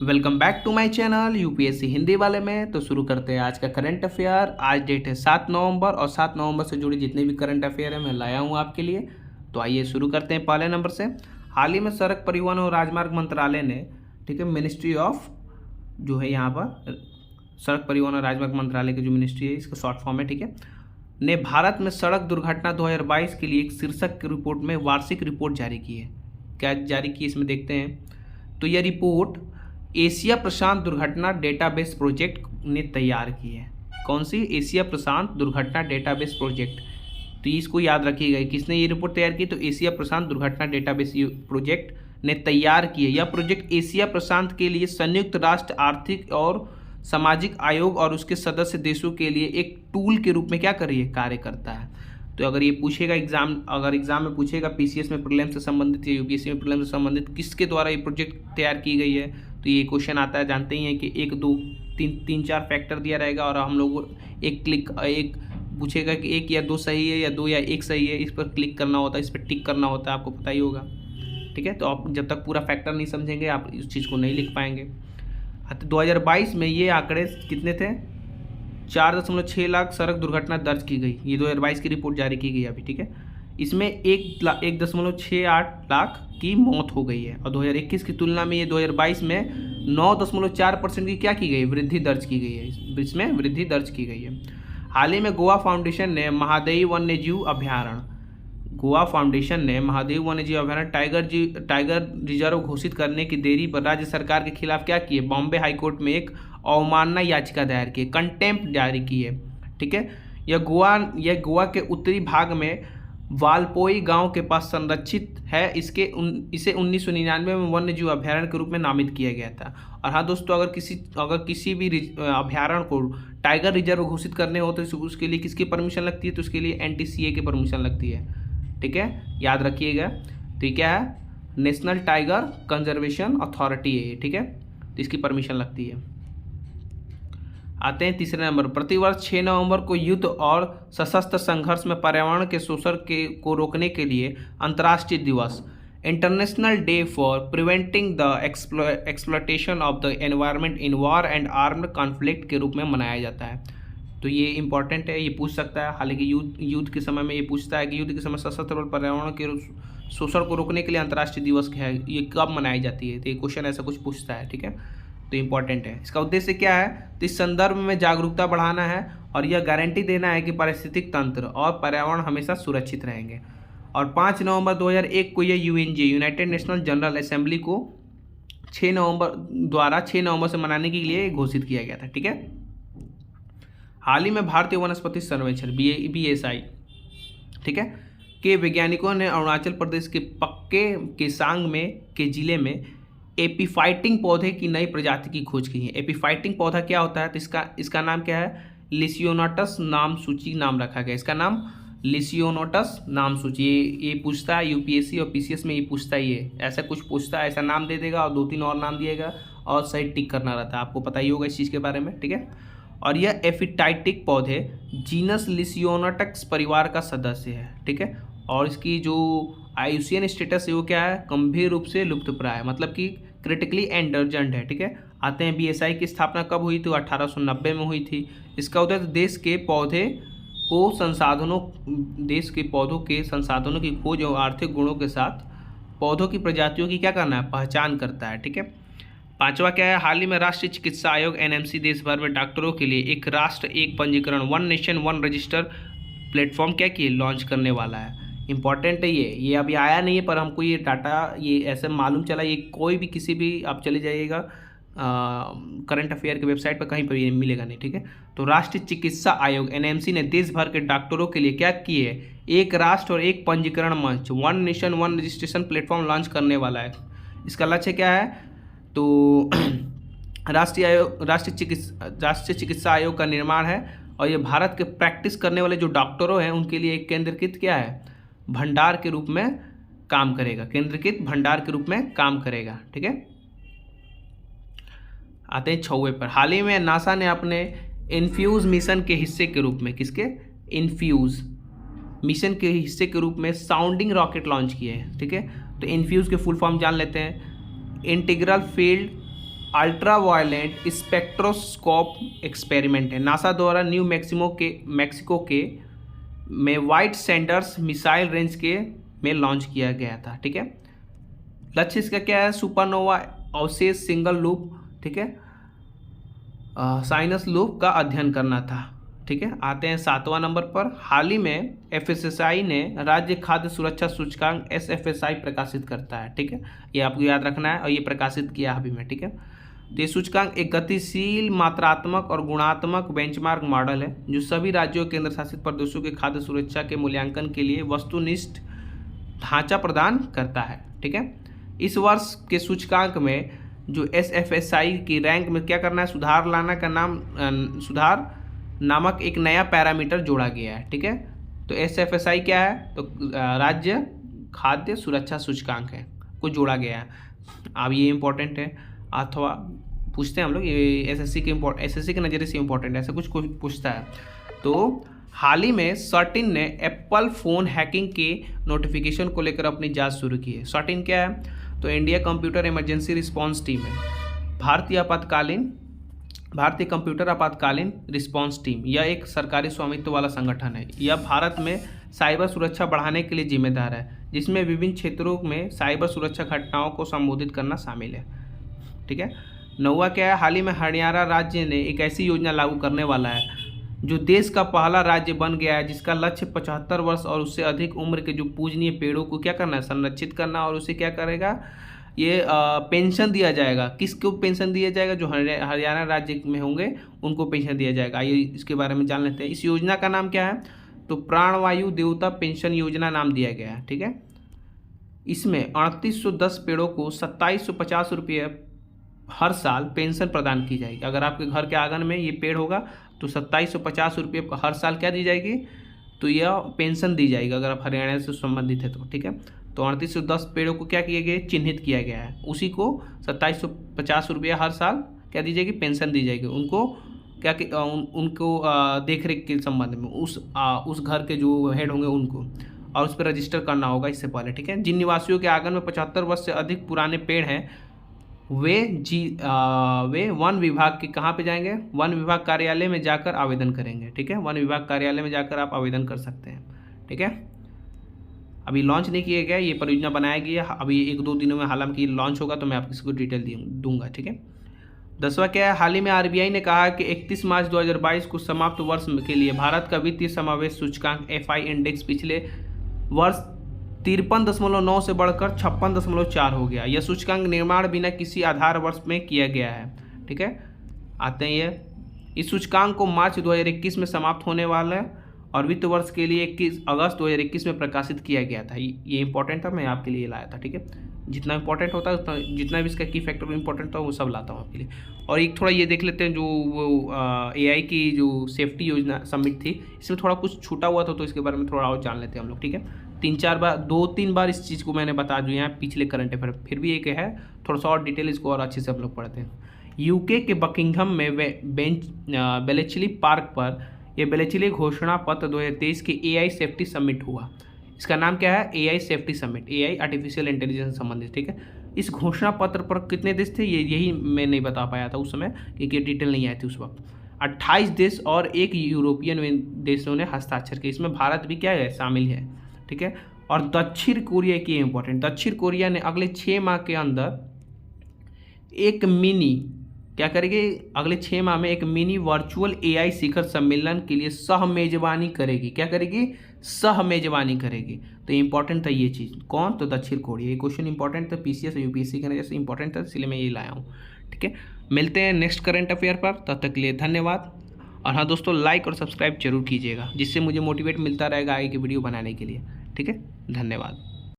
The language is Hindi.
Welcome back to my channel UPSC Hindi वाले में। तो शुरू करते हैं आज का करंट अफेयर। आज डेट है 7 नवंबर और 7 नवंबर से जुड़ी जितने भी करंट अफेयर है मैं लाया हूँ आपके लिए। तो आइए शुरू करते हैं पहले नंबर से। हाल ही में सड़क परिवहन और राजमार्ग मंत्रालय ने, ठीक है, मिनिस्ट्री ऑफ जो है यहाँ पर सड़क परिवहन और राजमार्ग मंत्रालय की जो मिनिस्ट्री है, इसका शॉर्ट फॉर्म है, ठीक है, ने भारत में सड़क दुर्घटना 2022 के लिए एक शीर्षक की रिपोर्ट में वार्षिक रिपोर्ट जारी की है। क्या जारी की इसमें देखते हैं। तो यह रिपोर्ट एशिया प्रशांत दुर्घटना डेटाबेस प्रोजेक्ट ने तैयार की है। कौन सी? एशिया प्रशांत दुर्घटना डेटाबेस प्रोजेक्ट। तो इसको याद रखिएगा, किसने ये रिपोर्ट तैयार की? तो एशिया प्रशांत दुर्घटना डेटाबेस प्रोजेक्ट ने तैयार की है। यह प्रोजेक्ट एशिया प्रशांत के लिए संयुक्त राष्ट्र आर्थिक और सामाजिक आयोग और उसके सदस्य देशों के लिए एक टूल के रूप में क्या कर रही है, कार्य करता है। तो अगर ये पूछेगा अगर एग्जाम में पूछेगा पीसीएस में प्रीलिम्स से संबंधित या यूपीएससी में प्रीलिम्स से संबंधित किसके द्वारा ये प्रोजेक्ट तैयार की गई है, तो ये क्वेश्चन आता है। जानते ही हैं कि 1 2 3 4 फैक्टर दिया रहेगा और हम लोग एक पूछेगा कि 1 या 2 सही है या 2 या 1 सही है, इस पर क्लिक करना होता है, इस पर टिक करना होता है, आपको पता ही होगा, ठीक है। तो आप जब तक पूरा फैक्टर नहीं समझेंगे आप इस चीज़ को नहीं लिख पाएंगे। तो 2022 में ये आंकड़े कितने थे? 4.6 लाख सड़क दुर्घटना दर्ज की गई। ये 2022 की रिपोर्ट जारी की गई अभी, ठीक है। इसमें 1.68 लाख की मौत हो गई है और 2021 की तुलना में ये 2022 में 9.4% की क्या की गई, वृद्धि दर्ज की गई है। इसमें वृद्धि दर्ज की गई है। हाल ही में गोवा फाउंडेशन ने महादेव वन्यजीव अभ्यारण्य टाइगर रिजर्व घोषित करने की देरी पर राज्य सरकार के खिलाफ क्या किए, बॉम्बे हाईकोर्ट में एक अवमानना याचिका दायर की, कंटेम्प्ट जारी की है, ठीक है। यह गोवा के उत्तरी भाग में वालपोई गांव के पास संरक्षित है। इसे 1999 में वन्य जीव अभ्यारण्य के रूप में नामित किया गया था। और हाँ दोस्तों, अगर किसी भी अभ्यारण्य को टाइगर रिजर्व घोषित करने हो तो उसके लिए किसकी परमिशन लगती है? तो उसके लिए एनटीसीए की परमिशन लगती है, ठीक है, याद रखिएगा। तो ये क्या है? नेशनल टाइगर कंजर्वेशन अथॉरिटी है, ठीक है, तो इसकी परमिशन लगती है। आते हैं तीसरे नंबर। प्रतिवर्ष 6 नवंबर को युद्ध और सशस्त्र संघर्ष में पर्यावरण के शोषण को रोकने के लिए अंतर्राष्ट्रीय दिवस, international day for preventing the exploitation of the environment in war and armed conflict के रूप में मनाया जाता है। तो ये इंपॉर्टेंट है, ये पूछ सकता है। हालांकि युद्ध के समय में ये पूछता है कि युद्ध के समय सशस्त्र और पर्यावरण के शोषण को रोकने के लिए अंतर्राष्ट्रीय दिवस क्या है, ये कब मनाई जाती है। तो ये क्वेश्चन ऐसा कुछ पूछता है, ठीक है, तो इंपॉर्टेंट है। इसका उद्देश्य क्या है? तो इस संदर्भ में जागरूकता बढ़ाना है और यह गारंटी देना है कि पारिस्थितिक तंत्र और पर्यावरण हमेशा सुरक्षित रहेंगे। और 5 नवंबर 2001 को यह यूएनजे यूनाइटेड नेशनल जनरल असेंबली को 6 नवंबर से मनाने के लिए घोषित किया गया था, ठीक है। हाल ही में भारतीय वनस्पति सर्वेक्षण बीएसआई, ठीक है, के वैज्ञानिकों ने अरुणाचल प्रदेश के पक्के केसांग के जिले में एपीफाइटिंग पौधे की नई प्रजाति की खोज की है। एपीफाइटिंग पौधा क्या होता है? तो इसका नाम क्या है? लिसियोनोटस नाम सूची नाम रखा गया। इसका नाम लिसियोनोटस नाम सूची। ये पूछता है यूपीएससी और पीसीएस में, ये पूछता ही है, ऐसा कुछ पूछता है, ऐसा नाम दे देगा और 2-3 और नाम दिएगा और सही टिक करना रहता है। आपको पता ही होगा इस चीज़ के बारे में, ठीक है। और यह एफिटाइटिक पौधे जीनस लिसियोनोटस परिवार का सदस्य है, ठीक है। और इसकी जो आयुसियन स्टेटस है वो क्या है? गंभीर रूप से लुप्तप्राय, मतलब कि क्रिटिकली एंडरजेंट है, ठीक है। आते हैं बीएसआई की स्थापना कब हुई थी? 1890 में हुई थी। इसका उद्देश्य देश के पौधों के संसाधनों की खोज और आर्थिक गुणों के साथ पौधों की प्रजातियों की क्या करना है? पहचान करता है, ठीक है। 5वां क्या है? हाल ही में राष्ट्रीय चिकित्सा आयोग एनएमसी देश भर में डॉक्टरों के लिए एक राष्ट्र एक पंजीकरण, one nation one register platform क्या किए, लॉन्च करने वाला है। इंपॉर्टेंट है ये अभी आया नहीं है, पर हमको ये डाटा ये ऐसे मालूम चला। ये कोई भी किसी भी आप चले जाइएगा करंट अफेयर के वेबसाइट पर, कहीं पर ये मिलेगा नहीं, ठीक है। तो राष्ट्रीय चिकित्सा आयोग एनएमसी ने देश भर के डॉक्टरों के लिए क्या किए, एक राष्ट्र और एक पंजीकरण मंच, one nation one registration platform launch करने वाला है। इसका लक्ष्य क्या है? तो राष्ट्रीय चिकित्सा आयोग का निर्माण है और ये भारत के प्रैक्टिस करने वाले जो डॉक्टरों हैं उनके लिए एक केंद्रीकृत क्या है, भंडार के रूप में काम करेगा, केंद्रीकृत भंडार के रूप में काम करेगा, ठीक है। आते हैं 6वें पर। हाल ही में नासा ने अपने इन्फ्यूज मिशन के हिस्से के रूप में, किसके? इन्फ्यूज मिशन के हिस्से के रूप में साउंडिंग रॉकेट लॉन्च किए हैं, ठीक है। तो इन्फ्यूज के फुल फॉर्म जान लेते हैं। Integral field ultra violent spectroscope experiment है। नासा द्वारा न्यू मैक्सिको के में वाइट सैंडर्स मिसाइल रेंज के में लॉन्च किया गया था। ठीक है, लक्ष्य इसका क्या है? सुपरनोवा अवशेष सिंगल लूप, ठीक है, साइनस लूप का अध्ययन करना था। ठीक है, आते हैं 7वां नंबर पर। हाल ही में FSSAI ने राज्य खाद्य सुरक्षा सूचकांक SFSI प्रकाशित करता है। ठीक है, ये आपको याद रखना है और ये प्रकाशित किया अभी में। ठीक है, तो ये सूचकांक एक गतिशील मात्रात्मक और गुणात्मक बेंचमार्क मॉडल है जो सभी राज्यों और केंद्र शासित प्रदेशों के खाद्य सुरक्षा के मूल्यांकन के लिए वस्तुनिष्ठ ढांचा प्रदान करता है। ठीक है, इस वर्ष के सूचकांक में जो SFSI की रैंक में क्या करना है? सुधार लाना का सुधार नामक एक नया पैरामीटर जोड़ा गया है। ठीक है, तो SFSI क्या है? तो राज्य खाद्य सुरक्षा सूचकांक है, को जोड़ा गया है। अब ये इम्पोर्टेंट है, अथवा पूछते हैं हम लोग, ये SSC के नज़रिए से इम्पोर्टेंट है, ऐसा कुछ पूछता है। तो हाल ही में सर्टिन ने एप्पल फ़ोन हैकिंग के नोटिफिकेशन को लेकर अपनी जांच शुरू की है। सर्टिन क्या है? तो India computer emergency response team है, भारतीय कंप्यूटर आपातकालीन रिस्पांस टीम। यह एक सरकारी स्वामित्व वाला संगठन है। यह भारत में साइबर सुरक्षा बढ़ाने के लिए जिम्मेदार है, जिसमें विभिन्न क्षेत्रों में साइबर सुरक्षा घटनाओं को संबोधित करना शामिल है। ठीक है, 9वां क्या है? हाल ही में हरियाणा राज्य ने एक ऐसी योजना लागू करने वाला है जो देश का पहला राज्य बन गया है, जिसका लक्ष्य 75 वर्ष और उससे अधिक उम्र के जो पूजनीय पेड़ों को क्या करना है? संरक्षित करना, और उसे क्या करेगा? ये पेंशन दिया जाएगा। किसको पेंशन दिया जाएगा? जो हरियाणा राज्य में होंगे उनको पेंशन दिया जाएगा। आइए इसके बारे में जान लेते हैं। इस योजना का नाम क्या है? तो प्राणवायु देवता पेंशन योजना नाम दिया गया है। ठीक है, इसमें 3810 पेड़ों को 2750 रुपये हर साल पेंशन प्रदान की जाएगी। अगर आपके घर के आंगन में ये पेड़ होगा तो 2750 रुपये हर साल क्या दी जाएगी? तो यह पेंशन दी जाएगी, अगर आप हरियाणा से संबंधित है तो। ठीक है, तो 3810 पेड़ों को क्या किया गया? चिन्हित किया गया है। उसी को 2750 रुपया हर साल क्या दी जाएगी? पेंशन दी जाएगी। उनको क्या उनको देख रेख के संबंध में उस घर के जो हेड होंगे उनको, और उस पर रजिस्टर करना होगा इससे पहले। ठीक है, जिन निवासियों के आंगन में 75 वर्ष से अधिक पुराने पेड़ हैं वे वन विभाग के कहाँ पे जाएंगे? वन विभाग कार्यालय में जाकर आवेदन करेंगे। ठीक है, वन विभाग कार्यालय में जाकर आप आवेदन कर सकते हैं। ठीक है, अभी लॉन्च नहीं किया गया, ये परियोजना बनाया गया अभी 1-2 दिनों में, हालांकि लॉन्च होगा तो मैं आपको इसको डिटेल दूंगा। ठीक है, 10वां क्या है? हाल ही में RBI ने कहा कि 31 मार्च 2022 को समाप्त वर्ष के लिए भारत का वित्तीय समावेश सूचकांक FI इंडेक्स पिछले वर्ष 53.9 से बढ़कर 56.4 हो गया। यह सूचकांक निर्माण बिना किसी आधार वर्ष में किया गया है। ठीक है, आते हैं ये, इस सूचकांक को मार्च 2021 में समाप्त होने वाला है और वित्त वर्ष के लिए 21 अगस्त 2021 में प्रकाशित किया गया था। ये इंपॉर्टेंट था, मैं आपके लिए लाया था। ठीक है, जितना इंपॉर्टेंट होता है उतना, जितना भी इसका की फैक्टर इंपॉर्टेंट था वो सब लाता हूँ आपके लिए। और एक थोड़ा ये देख लेते हैं, जो वो AI की जो सेफ्टी योजना सबमिट थी, इसमें थोड़ा कुछ छूटा हुआ था, तो इसके बारे में थोड़ा और जान लेते हैं हम लोग। ठीक है, 2-3 बार इस चीज़ को मैंने बता दिया है पिछले करंट अफेयर, फिर भी एक है, थोड़ा सा और डिटेल इसको और अच्छे से हम लोग पढ़ते हैं। UK के बकिंघम में बेलेचली पार्क पर यह बेलेचली घोषणा पत्र 2023 की AI सेफ्टी समिट हुआ। इसका नाम क्या है? AI safety summit, AI artificial intelligence संबंधित। ठीक है, इस घोषणा पत्र पर कितने देश थे? यही मैं नहीं बता पाया था उस समय, क्योंकि डिटेल नहीं आई थी उस वक्त। 28 देश और एक यूरोपियन देशों ने हस्ताक्षर किए। इसमें भारत भी क्या है? शामिल है। ठीक है, और दक्षिण कोरिया की इंपॉर्टेंट, दक्षिण कोरिया ने अगले 6 माह के अंदर एक मिनी क्या करेगी? अगले 6 माह में एक मिनी वर्चुअल AI शिखर सम्मेलन के लिए सह मेजबानी करेगी। क्या करेगी? सह मेजबानी करेगी। तो इंपॉर्टेंट था ये चीज़। कौन? तो दक्षिण कोरिया। ये क्वेश्चन इंपॉर्टेंट था, PCS और UPSC के नजर से इंपॉर्टेंट था, इसलिए मैं ये लाया हूँ। ठीक है, मिलते हैं नेक्स्ट करंट अफेयर पर, तब तक के लिए धन्यवाद। और हाँ दोस्तों, लाइक और सब्सक्राइब जरूर कीजिएगा, जिससे मुझे मोटिवेट मिलता रहेगा आगे की वीडियो बनाने के लिए। ठीक है, धन्यवाद।